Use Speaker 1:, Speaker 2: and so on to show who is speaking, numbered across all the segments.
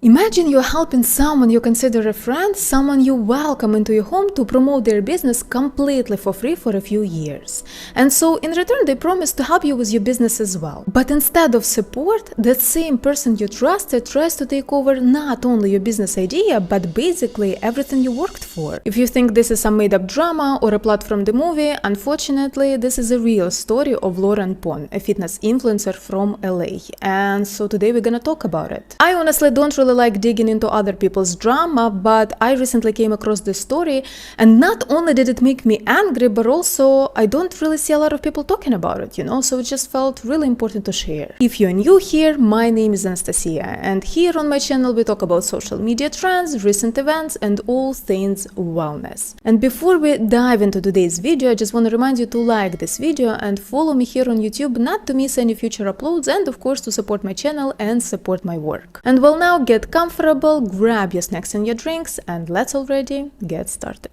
Speaker 1: Imagine you're helping someone you consider a friend, someone you welcome into your home to promote their business completely for free for a few years. And so in return, they promise to help you with your business as well. But instead of support, that same person you trusted tries to take over not only your business idea, but basically everything you worked for. If you think this is some made-up drama or a plot from the movie, unfortunately, this is a real story of Lauren Pon, a fitness influencer from LA. And so today we're gonna talk about it. I honestly don't really like digging into other people's drama, but I recently came across this story, and not only did it make me angry, but also I don't really see a lot of people talking about it, so it just felt really important to share. If you're new here, my name is Anastasia, and here on my channel we talk about social media trends, recent events, and all things wellness. And before we dive into today's video, I just want to remind you to like this video and follow me here on YouTube not to miss any future uploads, and of course to support my channel and support my work. And well, now get comfortable, grab your snacks and your drinks, and let's already get started.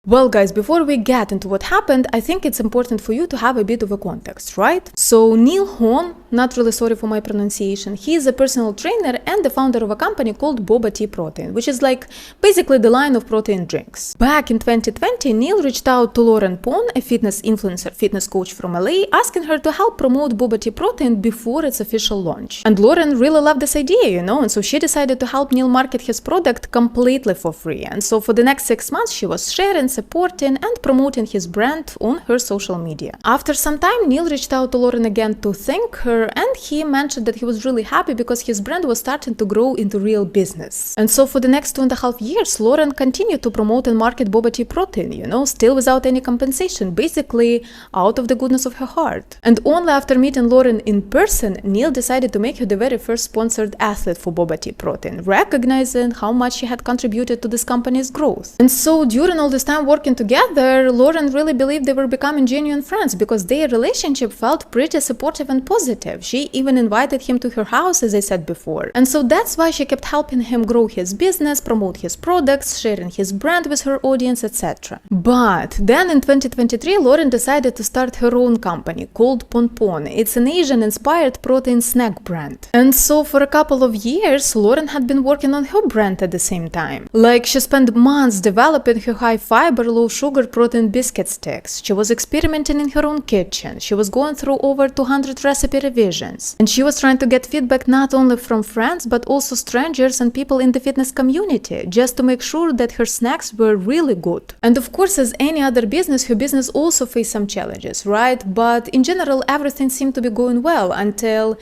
Speaker 1: Well guys, before we get into what happened, I think it's important for you to have a bit of a context, right? So Neil Hon, not really sorry for my pronunciation, he is a personal trainer and the founder of a company called Boba Tea Protein, which is like basically the line of protein drinks. Back in 2020, Neil reached out to Lauren Pon, a fitness influencer, fitness coach from LA, asking her to help promote Boba Tea Protein before its official launch. And Lauren really loved this idea, and so she decided to help Neil market his product completely for free. And so for the next 6 months, she was sharing, supporting and promoting his brand on her social media. After some time, Neil reached out to Lauren again to thank her, and he mentioned that he was really happy because his brand was starting to grow into real business. And so for the next 2.5 years, Lauren continued to promote and market Boba Tea Protein, still without any compensation, basically out of the goodness of her heart. And only after meeting Lauren in person, Neil decided to make her the very first sponsored athlete for Boba Tea Protein, recognizing how much she had contributed to this company's growth. And so during all this time working together, Lauren really believed they were becoming genuine friends because their relationship felt pretty supportive and positive. She even invited him to her house, as I said before. And so that's why she kept helping him grow his business, promote his products, sharing his brand with her audience, etc. But then in 2023, Lauren decided to start her own company called Pon Pon. It's an Asian-inspired protein snack brand. And so for a couple of years, Lauren had been working on her brand at the same time. Like, she spent months developing her high-fiber, low-sugar protein biscuit sticks. She was experimenting in her own kitchen. She was going through over 200 recipe revisions. And she was trying to get feedback not only from friends, but also strangers and people in the fitness community, just to make sure that her snacks were really good. And of course, as any other business, her business also faced some challenges, right? But in general, everything seemed to be going well until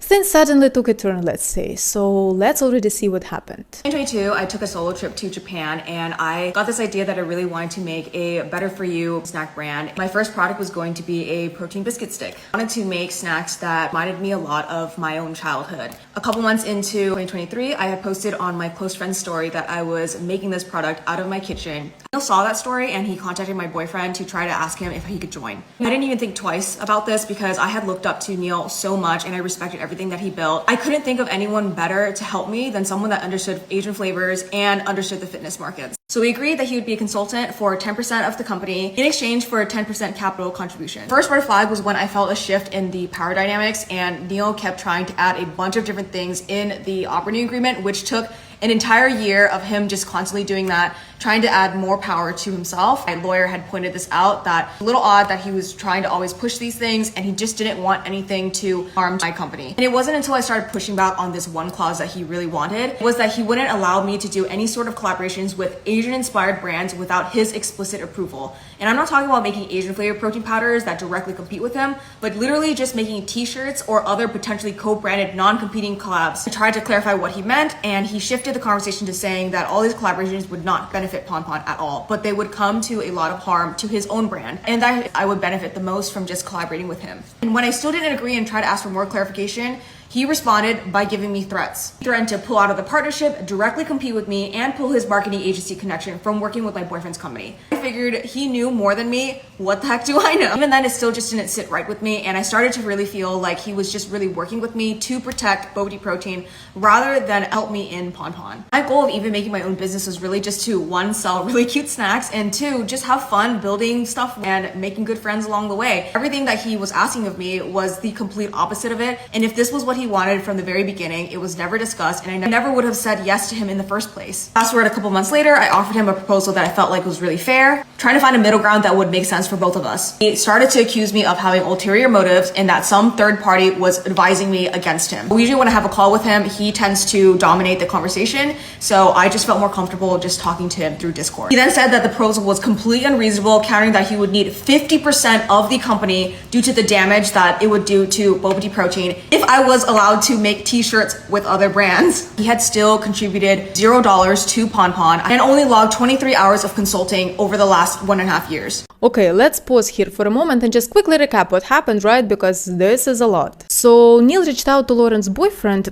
Speaker 1: things suddenly took a turn, let's say. So let's already see what happened.
Speaker 2: In 2022, I took a solo trip to Japan, and I got this idea that I really wanted to make a better for you snack brand. My first product was going to be a protein biscuit stick. I wanted to make snacks that reminded me a lot of my own childhood. A couple months into 2023, I had posted on my close friend's story that I was making this product out of my kitchen. Neil saw that story and he contacted my boyfriend to try to ask him if he could join. I didn't even think twice about this because I had looked up to Neil so much and I respected everything that he built. I couldn't think of anyone better to help me than someone that understood Asian flavors and understood the fitness markets. So we agreed that he would be a consultant for 10% of the company in exchange for a 10% capital contribution. First red flag was when I felt a shift in the power dynamics, and Neil kept trying to add a bunch of different things in the operating agreement, which took an entire year of him just constantly doing that, trying to add more power to himself. My lawyer had pointed this out, that a little odd that he was trying to always push these things and he just didn't want anything to harm my company. And it wasn't until I started pushing back on this one clause that he really wanted, was that he wouldn't allow me to do any sort of collaborations with Asian-inspired brands without his explicit approval. And I'm not talking about making Asian flavored protein powders that directly compete with him, but literally just making t-shirts or other potentially co-branded non-competing collabs. I tried to clarify what he meant, and he shifted the conversation to saying that all these collaborations would not benefit Pon Pon at all, but they would come to a lot of harm to his own brand, and that I would benefit the most from just collaborating with him. And when I still didn't agree and tried to ask for more clarification, He responded by giving me threats. He threatened to pull out of the partnership, directly compete with me, and pull his marketing agency connection from working with my boyfriend's company. I figured he knew more than me. What the heck do I know? Even then, it still just didn't sit right with me, and I started to really feel like he was just really working with me to protect Boba Tea Protein rather than help me in Pon Pon. My goal of even making my own business was really just to, one, sell really cute snacks, and two, just have fun building stuff and making good friends along the way. Everything that he was asking of me was the complete opposite of it, and if this was what he wanted from the very beginning, it was never discussed, and I never would have said yes to him in the first place. Fast forward a couple months later, I offered him a proposal that I felt like was really fair, trying to find a middle ground that would make sense for both of us. He started to accuse me of having ulterior motives and that some third party was advising me against him. Usually when I have a call with him, he tends to dominate the conversation, so I just felt more comfortable just talking to him through Discord. He then said that the proposal was completely unreasonable, counting that he would need 50% of the company due to the damage that it would do to Boba Tea Protein if I was allowed to make t-shirts with other brands. He had still contributed $0 to Pon Pon and only logged 23 hours of consulting over the last 1.5 years.
Speaker 1: Okay, let's pause here for a moment and just quickly recap what happened, right? Because this is a lot. So Neil reached out to Lauren's boyfriend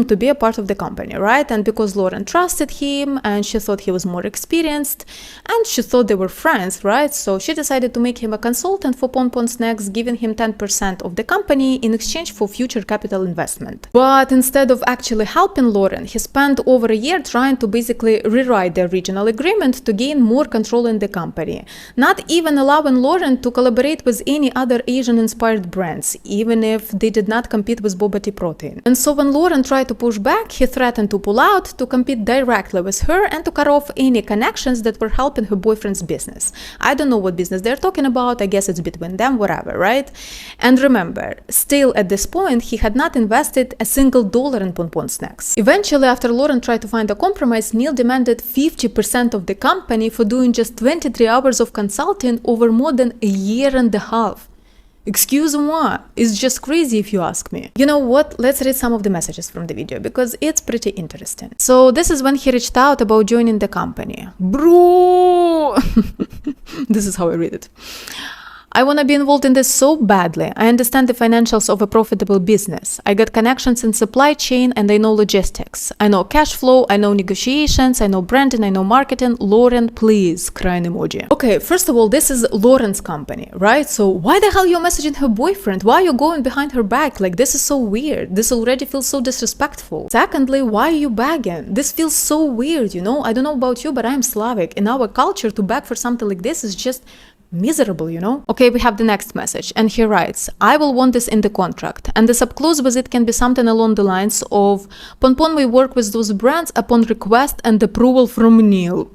Speaker 1: to be a part of the company, right? And because Lauren trusted him and she thought he was more experienced and she thought they were friends, right? So she decided to make him a consultant for Pon Pon Snacks, giving him 10% of the company in exchange for future capital investment. But instead of actually helping Lauren, he spent over a year trying to basically rewrite the original agreement to gain more control in the company, not even allowing Lauren to collaborate with any other Asian-inspired brands, even if they did not compete with Boba Tea Protein. And so when Lauren tried to push back, he threatened to pull out, to compete directly with her, and to cut off any connections that were helping her boyfriend's business. I don't know what business they're talking about, I guess it's between them, whatever, right? And remember, still at this point, he had not invested a single dollar in Pon Pon Snacks. Eventually, after Lauren tried to find a compromise, Neil demanded 50% of the company for doing just 23 hours of consulting over more than a year and a half. Excuse-moi, it's just crazy if you ask me. You know what, let's read some of the messages from the video because it's pretty interesting. So this is when he reached out about joining the company. Bro! This is how I read it. I want to be involved in this so badly. I understand the financials of a profitable business. I got connections in supply chain and I know logistics. I know cash flow, I know negotiations, I know branding, I know marketing. Lauren, please, crying emoji. Okay, first of all, this is Lauren's company, right? So why the hell are you messaging her boyfriend? Why are you going behind her back? Like, this is so weird. This already feels so disrespectful. Secondly, why are you begging? This feels so weird, you know? I don't know about you, but I'm Slavic. In our culture, to beg for something like this is just miserable, you know? Okay, we have the next message, and he writes, I will want this in the contract, and the subclause with it can be something along the lines of Pon Pon will work with those brands upon request and approval from Neil.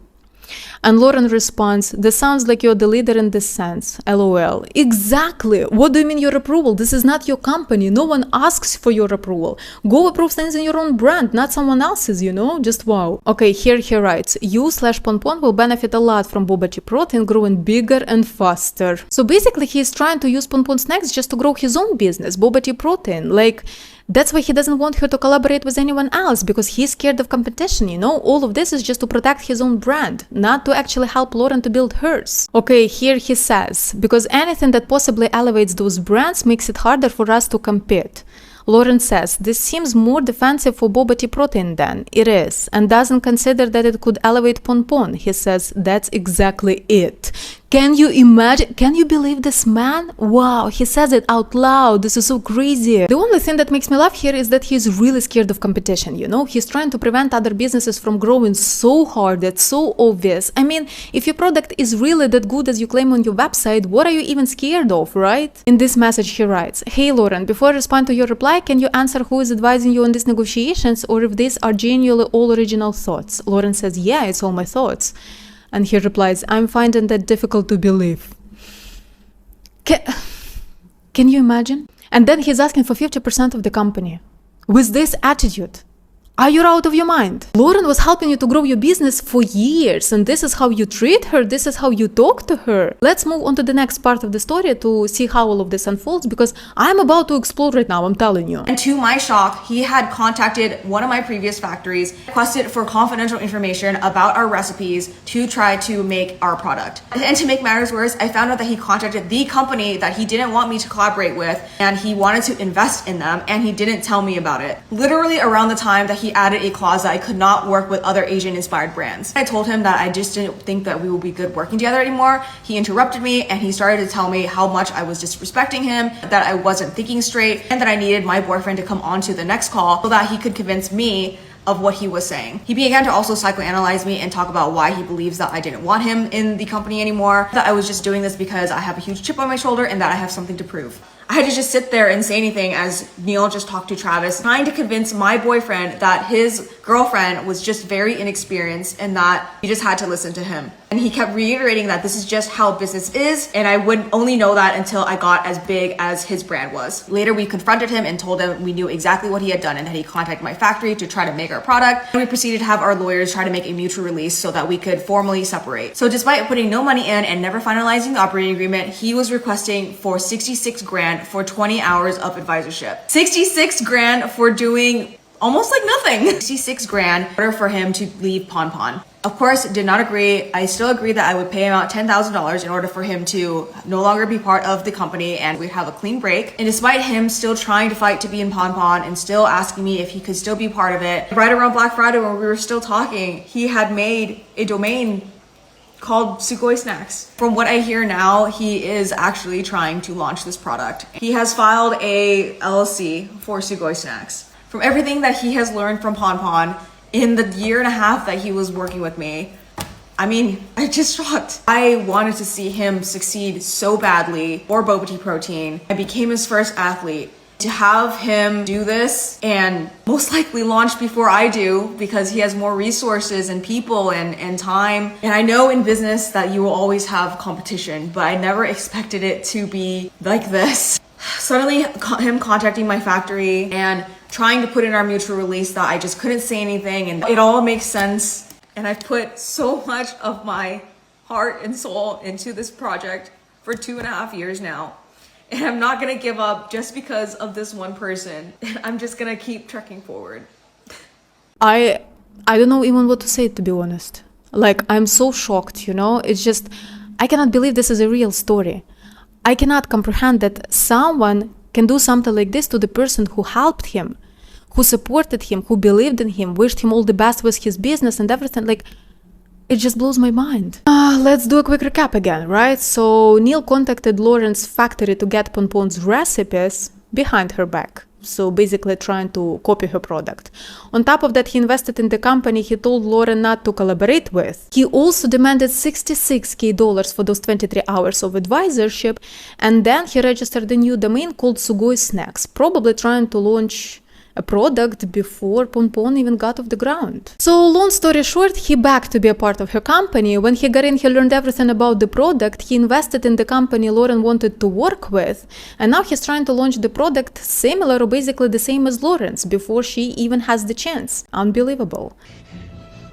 Speaker 1: And Lauren responds, this sounds like you're the leader in this sense, lol. Exactly! What do you mean your approval? This is not your company. No one asks for your approval. Go approve things in your own brand, not someone else's, you know? Just wow. Okay, here he writes, you/Pon Pon will benefit a lot from Boba Tea Protein growing bigger and faster. So basically he's trying to use Pon Pon Snacks just to grow his own business, Boba Tea Protein. Like, that's why he doesn't want her to collaborate with anyone else, because he's scared of competition, you know? All of this is just to protect his own brand, not to actually help Lauren to build hers. Okay, here he says, because anything that possibly elevates those brands makes it harder for us to compete. Lauren says, this seems more defensive for Boba Tea Protein than it is, and doesn't consider that it could elevate Pon Pon. He says, that's exactly it. Can you imagine? Can you believe this man? Wow, he says it out loud. This is so crazy. The only thing that makes me laugh here is that he's really scared of competition, you know? He's trying to prevent other businesses from growing so hard, it's so obvious. I mean, if your product is really that good as you claim on your website, what are you even scared of, right? In this message he writes, hey Lauren, before I respond to your reply, can you answer who is advising you on these negotiations or if these are genuinely all original thoughts? Lauren says, yeah, it's all my thoughts. And he replies, I'm finding that difficult to believe. Can you imagine? And then he's asking for 50% of the company. With this attitude, Are you out of your mind? Lauren was helping you to grow your business for years, and this is how you treat her, this is how you talk to her. Let's move on to the next part of the story to see how all of this unfolds, because I'm about to explode right now, I'm telling you.
Speaker 2: And to my shock, he had contacted one of my previous factories, requested for confidential information about our recipes to try to make our product. And to make matters worse, I found out that he contacted the company that he didn't want me to collaborate with, and he wanted to invest in them, and he didn't tell me about it. Literally around the time that he added a clause that I could not work with other Asian inspired brands. I told him that I just didn't think that we would be good working together anymore. He interrupted me and he started to tell me how much I was disrespecting him, that I wasn't thinking straight, and that I needed my boyfriend to come on to the next call so that he could convince me of what he was saying. He began to also psychoanalyze me and talk about why he believes that I didn't want him in the company anymore, that I was just doing this because I have a huge chip on my shoulder and that I have something to prove. I had to just sit there and say anything as Neil just talked to Travis, trying to convince my boyfriend that his girlfriend was just very inexperienced and that he just had to listen to him. And he kept reiterating that this is just how business is, and I would only know that until I got as big as his brand was. Later, we confronted him and told him we knew exactly what he had done and that he contacted my factory to try to make our product. And we proceeded to have our lawyers try to make a mutual release so that we could formally separate. So despite putting no money in and never finalizing the operating agreement, he was requesting for 66 grand for 20 hours of advisorship. 66 grand for doing almost like nothing. 66 grand in order for him to leave Pon Pon. Of course, did not agree. I still agreed that I would pay him out $10,000 in order for him to no longer be part of the company and we'd have a clean break. And despite him still trying to fight to be in Pon Pon and still asking me if he could still be part of it, right around Black Friday when we were still talking, he had made a domain called Sugoi Snacks. From what I hear now, he is actually trying to launch this product. He has filed a LLC for Sugoi Snacks. From everything that he has learned from Pon Pon in the year and a half that he was working with me, I mean, I'm just shocked. I wanted to see him succeed so badly for Boba Tea Protein. I became his first athlete. To have him do this and most likely launch before I do because he has more resources and people and time. And I know in business that you will always have competition, but I never expected it to be like this. Suddenly him contacting my factory and trying to put in our mutual release that I just couldn't say anything, and it all makes sense. And I've put so much of my heart and soul into this project for 2.5 years now. And I'm not gonna give up just because of this one person. I'm just gonna keep trekking forward.
Speaker 1: I don't know even what to say, to be honest. Like, I'm so shocked, you know? It's just, I cannot believe this is a real story. I cannot comprehend that someone can do something like this to the person who helped him, who supported him, who believed in him, wished him all the best with his business and everything. Like, it just blows my mind. Let's do a quick recap again, right? So Neil contacted Lauren's factory to get Pon Pon's recipes behind her back. So basically trying to copy her product. On top of that, he invested in the company he told Lauren not to collaborate with. He also demanded $66K for those 23 hours of advisorship, and then he registered a new domain called Sugoi Snacks, probably trying to launch a product before Pon Pon even got off the ground. So long story short, he begged to be a part of her company. When he got in, he learned everything about the product. He invested in the company Lauren wanted to work with. And now he's trying to launch the product similar or basically the same as Lauren's before she even has the chance. Unbelievable.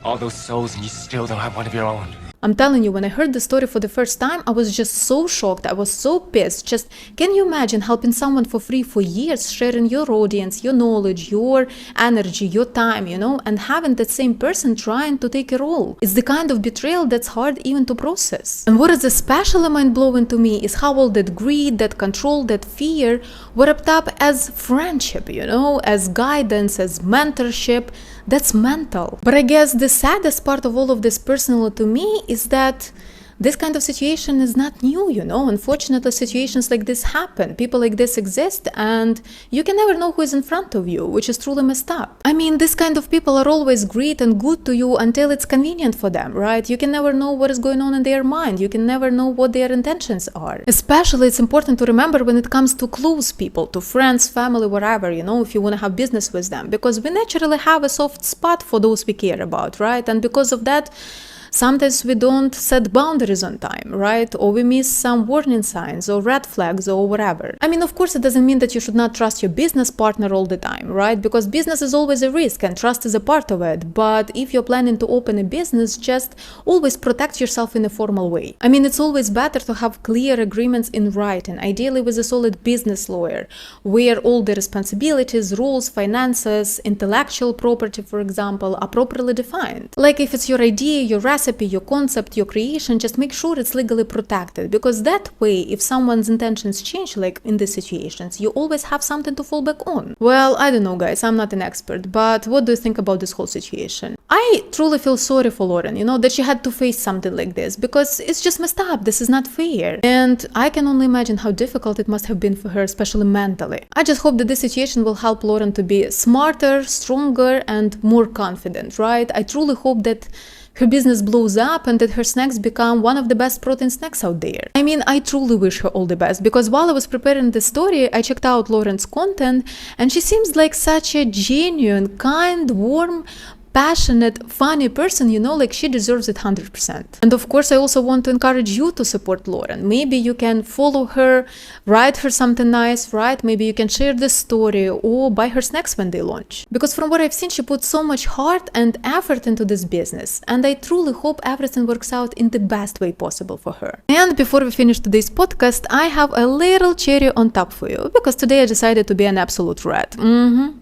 Speaker 3: All those souls and you still don't have one of your own.
Speaker 1: I'm telling you, when I heard the story for the first time, I was just so shocked. I was so pissed. Just, can you imagine helping someone for free for years, sharing your audience, your knowledge, your energy, your time, you know, and having that same person trying to take a role? It's the kind of betrayal that's hard even to process. And what is especially mind-blowing to me is how all that greed, that control, that fear were wrapped up as friendship, you know, as guidance, as mentorship. That's mental. But I guess the saddest part of all of this personally to me is that this kind of situation is not new, you know. Unfortunately, situations like this happen. People like this exist, and you can never know who is in front of you, which is truly messed up. I mean, this kind of people are always great and good to you until it's convenient for them, right? You can never know what is going on in their mind. You can never know what their intentions are. Especially, it's important to remember when it comes to close people, to friends, family, whatever, you know, if you want to have business with them, because we naturally have a soft spot for those we care about, right? And because of that, Sometimes we don't set boundaries on time, right? Or we miss some warning signs or red flags or whatever. I mean, of course, it doesn't mean that you should not trust your business partner all the time, right? Because business is always a risk and trust is a part of it. But if you're planning to open a business, just always protect yourself in a formal way. I mean, it's always better to have clear agreements in writing, ideally with a solid business lawyer, where all the responsibilities, rules, finances, intellectual property, for example, are properly defined. Like if it's your idea, your recipe, your concept, your creation, just make sure it's legally protected, because that way, if someone's intentions change, like in these situations, you always have something to fall back on. Well, I don't know, guys, I'm not an expert, but what do you think about this whole situation? I truly feel sorry for Lauren, that she had to face something like this, because it's just messed up. This is not fair. And I can only imagine how difficult it must have been for her, especially mentally. I just hope that this situation will help Lauren to be smarter, stronger, and more confident, right? I truly hope that her business blows up and that her snacks become one of the best protein snacks out there. I mean, I truly wish her all the best, because while I was preparing this story, I checked out Lauren's content, and she seems like such a genuine, kind, warm, passionate, funny person, like she deserves it 100%. And of course, I also want to encourage you to support Lauren. Maybe you can follow her, write her something nice, right? Maybe you can share this story or buy her snacks when they launch. Because from what I've seen, she put so much heart and effort into this business. And I truly hope everything works out in the best way possible for her. And before we finish today's podcast, I have a little cherry on top for you, because today I decided to be an absolute rat.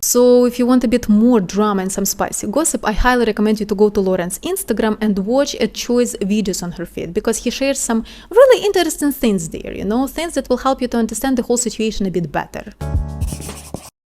Speaker 1: So if you want a bit more drama and some spicy gossip, I highly recommend you to go to Lauren's Instagram and watch a choice videos on her feed, because he shares some really interesting things there, things that will help you to understand the whole situation a bit better.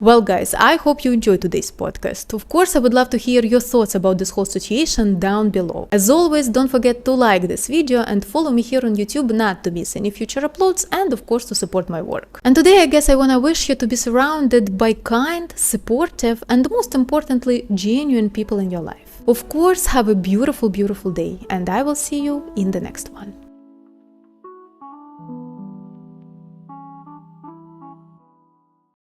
Speaker 1: Well, guys, I hope you enjoyed today's podcast. Of course, I would love to hear your thoughts about this whole situation down below. As always, don't forget to like this video and follow me here on YouTube not to miss any future uploads, and of course to support my work. And today I guess I wanna wish you to be surrounded by kind, supportive, and most importantly, genuine people in your life. Of course, have a beautiful, beautiful day, and I will see you in the next one.